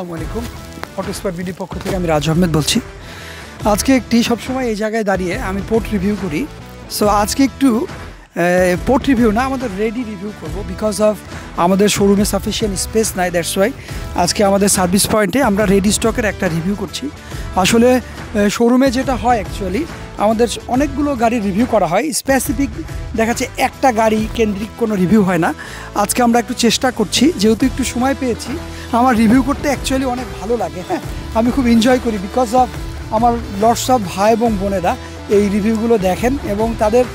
আসসালামু আলাইকুম। অটোস্পার ভিডিও পক্ষ থেকে আমি রাজ আহমেদ বলছি। আজকে একটি সবসময় এই জায়গায় দাঁড়িয়ে আমি পোর্ট রিভিউ করি। সো আজকে একটু পোর্ট রিভিউ না, আমাদের রেডি রিভিউ করব। বিকজ অফ আমাদের শোরুমে সাফিসিয়েন্ট স্পেস নাই, দ্যাটস ওয়াই আজকে আমাদের সার্ভিস পয়েন্টে আমরা রেডি স্টকের একটা রিভিউ করছি। আসলে শোরুমে যেটা হয় অ্যাকচুয়ালি আমাদের অনেকগুলো গাড়ি রিভিউ করা হয়, স্পেসিফিক দেখা যাচ্ছে একটা গাড়ি কেন্দ্রিক কোনো রিভিউ হয় না। আজকে আমরা একটু চেষ্টা করছি, যেহেতু একটু সময় পেয়েছি, আমার রিভিউ করতে অ্যাকচুয়ালি অনেক ভালো লাগে। হ্যাঁ, আমি খুব এনজয় করি বিকজ অফ আমার লটস অফ ভাই এবং বোনেরা এই রিভিউগুলো দেখেন এবং তাদের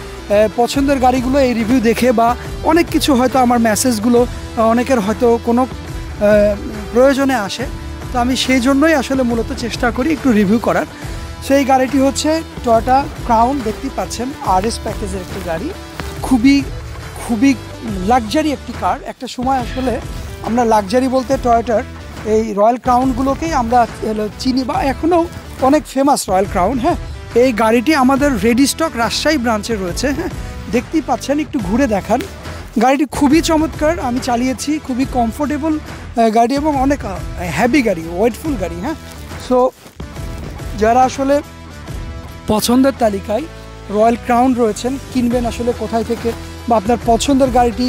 পছন্দের গাড়িগুলো এই রিভিউ দেখে বা অনেক কিছু হয়তো আমার মেসেজগুলো অনেকের হয়তো কোনো প্রয়োজনে আসে, তো আমি সেই জন্যই আসলে মূলত চেষ্টা করি একটু রিভিউ করার। সেই গাড়িটি হচ্ছে টয়োটা ক্রাউন, দেখতেই পাচ্ছেন আরএস প্যাকেজের একটি গাড়ি, খুবই খুবই লাক্সারি একটি কার। একটা সময় আসলে আমরা লাক্সারি বলতে টয়োটার এই রয়্যাল ক্রাউনগুলোকেই আমরা চিনি বা এখনও অনেক ফেমাস রয়্যাল ক্রাউন। হ্যাঁ, এই গাড়িটি আমাদের রেডি স্টক রাজশাহী ব্রাঞ্চে রয়েছে। হ্যাঁ, দেখতেই পাচ্ছেন, একটু ঘুরে দেখান। গাড়িটি খুবই চমৎকার, আমি চালিয়েছি, খুবই কমফোর্টেবল গাড়ি এবং অনেক হ্যাভি গাড়ি, ওয়েটফুল গাড়ি। হ্যাঁ, সো যারা আসলে পছন্দের তালিকায় রয়্যাল ক্রাউন রয়েছেন, কিনবেন আসলে কোথায় থেকে বা আপনার পছন্দের গাড়িটি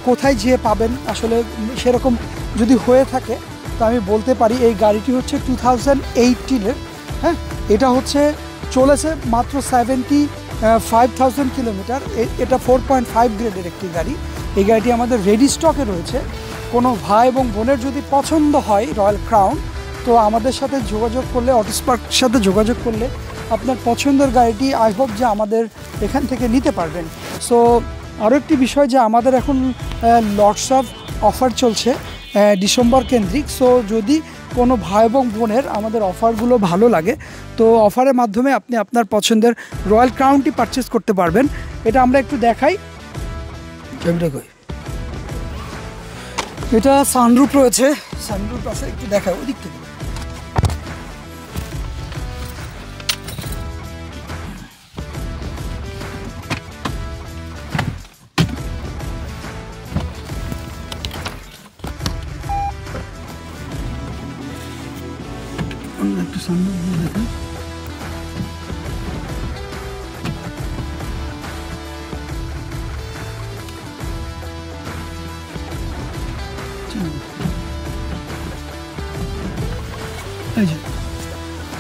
কোথায় যেয়ে পাবেন আসলে সেরকম যদি হয়ে থাকে, তো আমি বলতে পারি এই গাড়িটি হচ্ছে 2018-এর। হ্যাঁ, এটা হচ্ছে চলেছে মাত্র 75,000 কিলোমিটার। এটা 4.5 গ্রেডের একটি গাড়ি। এই গাড়িটি আমাদের রেডি স্টকে রয়েছে। কোনো ভাই এবং বোনের যদি পছন্দ হয় রয়্যাল ক্রাউন, তো আমাদের সাথে যোগাযোগ করলে, অটোস্পার্কের সাথে যোগাযোগ করলে আপনার পছন্দের গাড়িটি আই হোপ যে আমাদের এখান থেকে নিতে পারবেন। সো আরও একটি বিষয় যে আমাদের এখন লটস অফ অফার চলছে ডিসেম্বর কেন্দ্রিক। সো যদি কোনো ভাই এবং বোনের আমাদের অফারগুলো ভালো লাগে, তো অফারের মাধ্যমে আপনি আপনার পছন্দের রয়্যাল ক্রাউনটি পারচেস করতে পারবেন। এটা আমরা একটু দেখাই। এটা সানরুফ রয়েছে, সানরুফ আছে, একটু দেখাই ওদিক থেকে। একটু সানরুফ দিয়ে দেখেন।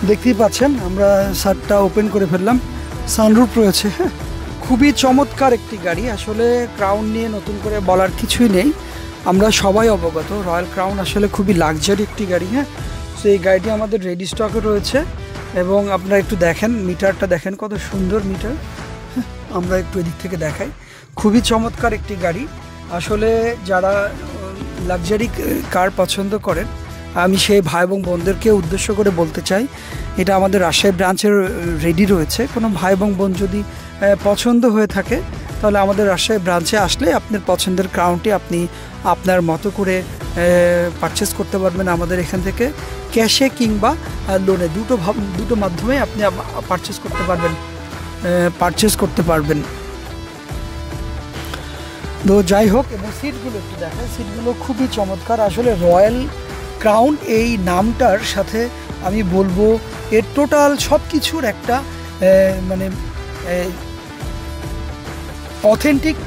দেখতেই পাচ্ছেন, আমরা শার্টটা ওপেন করে ফেললাম, সানরুফ রয়েছে। হ্যাঁ, খুবই চমৎকার একটি গাড়ি। আসলে ক্রাউন নিয়ে নতুন করে বলার কিছুই নেই, আমরা সবাই অবগত রয়্যাল ক্রাউন আসলে খুবই লাক্সারি একটি গাড়ি। হ্যাঁ, তো এই গাড়িটি আমাদের রেডি স্টকে রয়েছে এবং আপনারা একটু দেখেন, মিটারটা দেখেন কত সুন্দর মিটার। হ্যাঁ, আমরা একটু এদিক থেকে দেখাই, খুবই চমৎকার একটি গাড়ি। আসলে যারা লাক্সারি কার পছন্দ করেন, আমি সেই ভাই এবং বোনদেরকে উদ্দেশ্য করে বলতে চাই, এটা আমাদের রাজশাহী ব্রাঞ্চের রেডি রয়েছে। কোনো ভাই এবং বোন যদি পছন্দ হয়ে থাকে, তাহলে আমাদের রাজশাহী ব্রাঞ্চে আসলে আপনার পছন্দের ক্রাউনটি আপনি আপনার মতো করে পারচেস করতে পারবেন আমাদের এখান থেকে, ক্যাশে কিংবা লোনে, দুটো মাধ্যমে আপনি পারচেস করতে পারবেন। তো যাই হোক, এবং সিটগুলো একটু দেখায়, সিটগুলো খুবই চমৎকার। আসলে রয়্যাল ক্রাউন এই নামটার সাথে আমি বলবো এর টোটাল সব কিছুর একটা মানে অথেন্টিক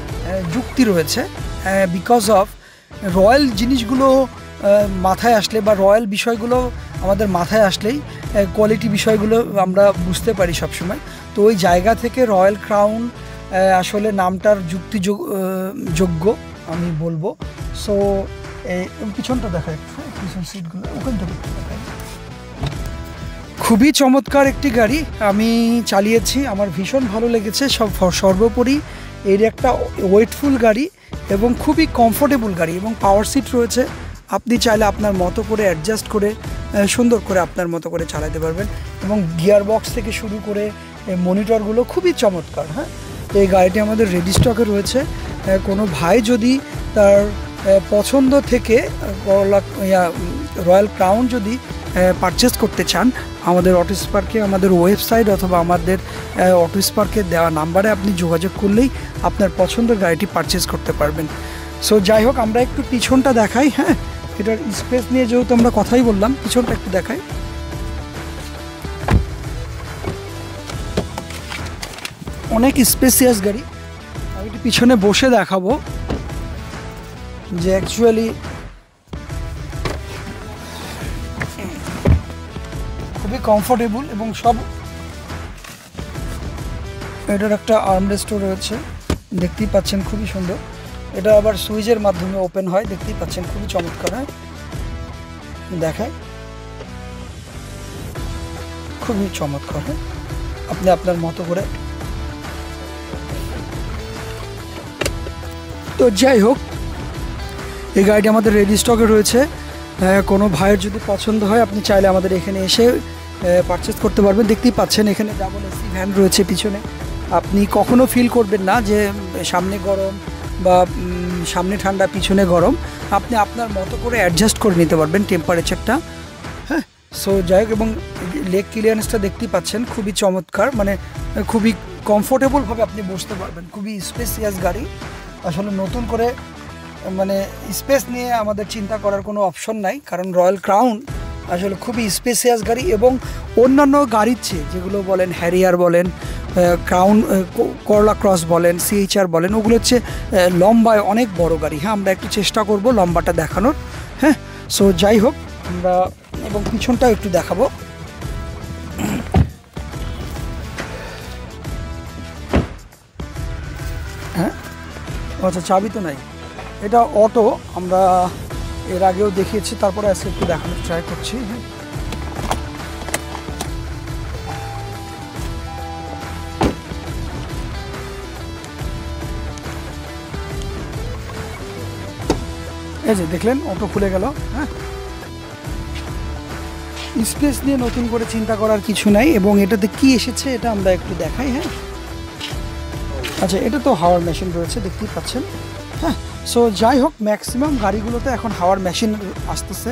যুক্তি রয়েছে। বিকজ অফ রয়্যাল জিনিসগুলো মাথায় আসলে বা রয়্যাল বিষয়গুলো আমাদের মাথায় আসলেই কোয়ালিটি বিষয়গুলো আমরা বুঝতে পারি সবসময়। তো ওই জায়গা থেকে রয়্যাল ক্রাউন আসলে নামটার যোগ্য আমি বলবো। সো পিছনটা দেখায়, পিছন সিটগুলো ওখানটা দেখায়। খুবই চমৎকার একটি গাড়ি, আমি চালিয়েছি, আমার ভীষণ ভালো লেগেছে। সর্বোপরি এর একটা ওয়েটফুল গাড়ি এবং খুবই কমফোর্টেবল গাড়ি এবং পাওয়ার সিট রয়েছে। আপনি চাইলে আপনার মতো করে অ্যাডজাস্ট করে সুন্দর করে আপনার মতো করে চালাতে পারবেন এবং গিয়ার বক্স থেকে শুরু করে মনিটরগুলো খুবই চমৎকার। হ্যাঁ, এই গাড়িটি আমাদের রেডি স্টকে রয়েছে। কোনো ভাই যদি তার পছন্দ থেকে রয়্যাল ক্রাউন যদি পারচেস করতে চান, আমাদের অটোস্পার্কে আমাদের ওয়েবসাইট অথবা আমাদের অটোস্পার্কে দেওয়া নাম্বারে আপনি যোগাযোগ করলেই আপনার পছন্দের গাড়িটি পারচেস করতে পারবেন। সো যাই হোক, আমরা একটু পিছনটা দেখাই। হ্যাঁ, এটার স্পেস নিয়ে যেহেতু আমরা কথাই বললাম, পিছনটা একটু দেখাই। অনেক স্পেসিয়াস গাড়ি। আমি একটু পিছনে বসে দেখাবো যে অ্যাকচুয়ালি খুবই কমফোর্টেবল এবং সব। এটার একটা আর্মরেস্টও রয়েছে, দেখতেই পাচ্ছেন, খুবই সুন্দর। এটা আবার সুইচের মাধ্যমে ওপেন হয়, দেখতেই পাচ্ছেন, খুবই চমৎকার হয়। দেখায়, খুবই চমৎকার হয়। আপনি আপনার মতো করে। তো যাই হোক, এই গাড়িটি আমাদের রেডি স্টকে রয়েছে। কোনো ভাইয়ের যদি পছন্দ হয়, আপনি চাইলে আমাদের এখানে এসে পারচেস করতে পারবেন। দেখতেই পাচ্ছেন এখানে ডাবল এসি ভ্যান রয়েছে পিছনে। আপনি কখনো ফিল করবেন না যে সামনে গরম বা সামনে ঠান্ডা পিছনে গরম। আপনি আপনার মতো করে অ্যাডজাস্ট করে নিতে পারবেন টেম্পারেচারটা। হ্যাঁ, সো যাই হোক, এবং লেগ ক্লিয়ারেন্সটা দেখতেই পাচ্ছেন, খুবই চমৎকার, মানে খুবই কমফোর্টেবলভাবে আপনি বসতে পারবেন। খুবই স্পেসিয়াস গাড়ি। আসলে নতুন করে মানে স্পেস নিয়ে আমাদের চিন্তা করার কোনো অপশন নাই, কারণ রয়্যাল ক্রাউন আসলে খুবই স্পেসিয়াস গাড়ি। এবং অন্যান্য গাড়ির চেয়ে, যেগুলো বলেন হ্যারিয়ার বলেন, ক্রাউন, করলা ক্রস বলেন, সিএইচআর বলেন, ওগুলো হচ্ছে লম্বায় অনেক বড় গাড়ি। হ্যাঁ, আমরা একটু চেষ্টা করব লম্বাটা দেখানোর। হ্যাঁ, সো যাই হোক, আমরা এবং পিছনটাও একটু দেখাবো। হ্যাঁ, আচ্ছা, চাবি তো নাই। এটা অটো, আমরা এর আগেও দেখিয়েছি, তারপরে আজকে একটু দেখানোর ট্রাই করছি। হ্যাঁ, এই যে দেখলেন, অটো খুলে গেল। হ্যাঁ, স্পেস নিয়ে নতুন করে চিন্তা করার কিছু নাই। এবং এটাতে কি এসেছে এটা আমরা একটু দেখাই। হ্যাঁ, আচ্ছা, এটা তো হাওয়ার মেশিন রয়েছে, দেখতেই পাচ্ছেন। হ্যাঁ, সো যাই হোক, ম্যাক্সিমাম গাড়িগুলোতে এখন হাওয়ার মেশিন আসতেছে।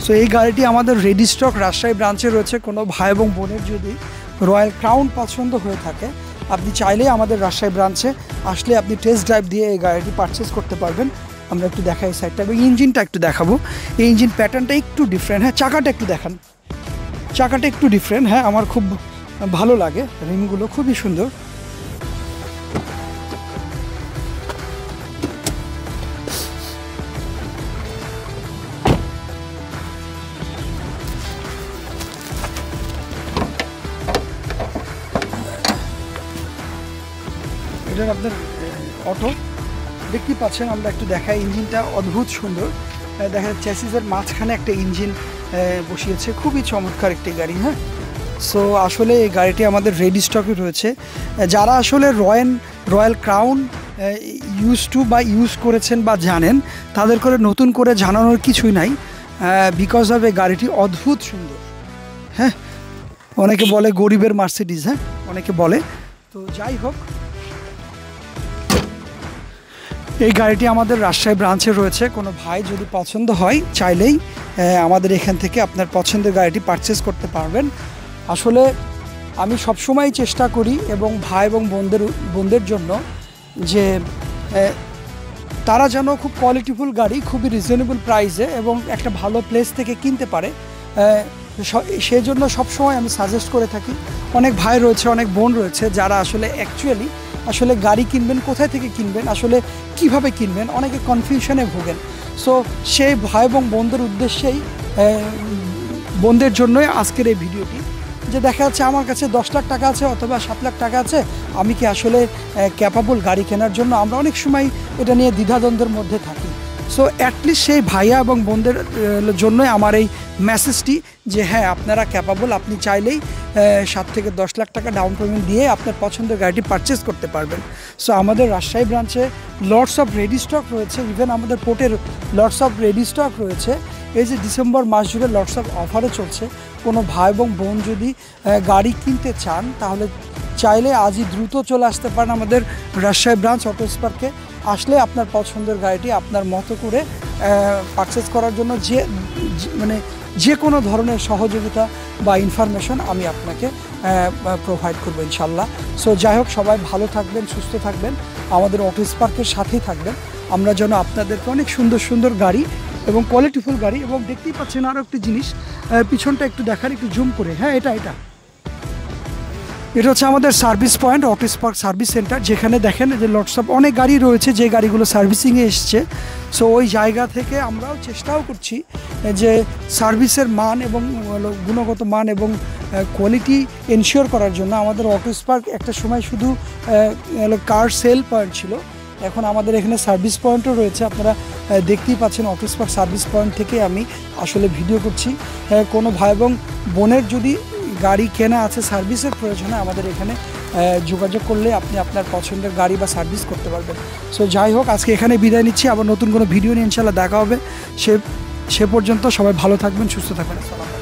সো এই গাড়িটি আমাদের রেডি স্টক রাজশাহী ব্রাঞ্চে রয়েছে। কোনো ভাই এবং বোনের যদি রয়্যাল ক্রাউন পছন্দ হয়ে থাকে, আপনি চাইলেই আমাদের রাজশাহী ব্রাঞ্চে আসলে আপনি টেস্ট ড্রাইভ দিয়ে এই গাড়িটি পারচেস করতে পারবেন। আমরা একটু দেখাই এই সাইডটা, এবং ইঞ্জিনটা একটু দেখাবো। এই ইঞ্জিন প্যাটার্নটা একটু ডিফারেন্ট। হ্যাঁ, চাকাটা একটু দেখান। চাকাটা একটু ডিফারেন্ট। হ্যাঁ, আমার খুব ভালো লাগে, রিমগুলো খুবই সুন্দর। এটার আপনার অটো দেখতেই পাচ্ছেন। আমরা একটু দেখাই, ইঞ্জিনটা অদ্ভুত সুন্দর। দেখা যাচ্ছে চ্যাসিসের মাঝখানে একটা ইঞ্জিন বসিয়েছে, খুবই চমৎকার একটি গাড়ি। হ্যাঁ, সো আসলে এই গাড়িটি আমাদের রেডি স্টকে রয়েছে। যারা আসলে রয়্যাল ক্রাউন ইউজ করেছেন বা জানেন, তাদের করে নতুন করে জানানোর কিছুই নাই, বিকজ অফ এই গাড়িটি অদ্ভুত সুন্দর। হ্যাঁ, অনেকে বলে গরিবের মার্সিডিজ। হ্যাঁ, অনেকে বলে। তো যাই হোক, এই গাড়িটি আমাদের রাজশাহী ব্রাঞ্চে রয়েছে। কোনো ভাই যদি পছন্দ হয়, চাইলেই আমাদের এখান থেকে আপনার পছন্দের গাড়িটি পারচেস করতে পারবেন। আসলে আমি সবসময় চেষ্টা করি এবং ভাই এবং বোনদের জন্য যে তারা যেন খুব কোয়ালিটিফুল গাড়ি খুবই রিজনেবল প্রাইসে এবং একটা ভালো প্লেস থেকে কিনতে পারে। সেই জন্য সবসময় আমি সাজেস্ট করে থাকি। অনেক ভাই রয়েছে, অনেক বোন রয়েছে যারা আসলে গাড়ি কিনবেন, কোথায় থেকে কিনবেন, আসলে কিভাবে কিনবেন, অনেকে কনফিউশনে ভোগেন। সো সেই ভাই এবং বোনদের উদ্দেশ্যেই, বোনদের জন্যই আজকের এই ভিডিওটি। যে দেখা যাচ্ছে আমার কাছে 10 লাখ টাকা আছে অথবা 7 লাখ টাকা আছে, আমি কি আসলে ক্যাপাবল গাড়ি কেনার জন্য? আমরা অনেক সময় এটা নিয়ে দ্বিধাদ্বন্দ্বের মধ্যে থাকি। সো অ্যাটলিস্ট সেই ভাইয়া এবং বোনদের জন্যই আমার এই মেসেজটি যে হ্যাঁ, আপনারা ক্যাপাবল। আপনি চাইলেই 7 থেকে 10 লাখ টাকা ডাউন পেমেন্ট দিয়ে আপনার পছন্দের গাড়িটি পারচেস করতে পারবেন। সো আমাদের রাজশাহী ব্রাঞ্চে লটস অফ রেডি স্টক রয়েছে। ইভেন আমাদের পোর্টের লটস অফ রেডি স্টক রয়েছে। এই যে ডিসেম্বর মাস জুড়ে লটস অফ অফারও চলছে। কোনো ভাই এবং বোন যদি গাড়ি কিনতে চান, তাহলে চাইলে আজই দ্রুত চলে আসতে পারেন আমাদের রাজশাহী ব্রাঞ্চ অটো স্পার্কে। আসলে আপনার পছন্দের গাড়িটি আপনার মতো করে পারচেস করার জন্য যে কোনো ধরনের সহযোগিতা বা ইনফরমেশন আমি আপনাকে প্রোভাইড করবো ইনশাল্লাহ। সো যাই হোক, সবাই ভালো থাকবেন, সুস্থ থাকবেন, আমাদের অটো স্পার্কের সাথেই থাকবেন। আমরা যেন আপনাদেরকে অনেক সুন্দর সুন্দর গাড়ি এবং কোয়ালিটিফুল গাড়ি। এবং দেখতেই পাচ্ছেন আরও একটি জিনিস, পিছনটা একটু দেখার, একটু জুম করে। হ্যাঁ, এটা হচ্ছে আমাদের service point, auto spark service centre, যেখানে দেখেন যে লটস অফ অনেক গাড়ি রয়েছে যে গাড়িগুলো সার্ভিসিংয়ে এসছে। সো ওই জায়গা থেকে আমরাও চেষ্টাও করছি যে সার্ভিসের মান এবং গুণগত মান এবং কোয়ালিটি এনশিওর করার জন্য। আমাদের অটো স্পার্ক একটা সময় শুধু কার সেল পয়েন্ট ছিল, এখন আমাদের এখানে সার্ভিস পয়েন্টও রয়েছে। আপনারা দেখতেই পাচ্ছেন অটো স্পার্ক সার্ভিস পয়েন্ট থেকে আমি আসলে ভিডিও করছি। কোনো ভাই এবং বোনের যদি গাড়ি কেনা আছে, সার্ভিসের প্রয়োজনে আমাদের এখানে যোগাযোগ করলে আপনি আপনার পছন্দের গাড়ি বা সার্ভিস করতে পারবেন। সো যাই হোক, আজকে এখানে বিদায় নিচ্ছি, আবার নতুন কোনো ভিডিও নিয়ে ইনশাল্লাহ দেখা হবে। সে পর্যন্ত সবাই ভালো থাকবেন, সুস্থ থাকবেন। আসসালামু আলাইকুম।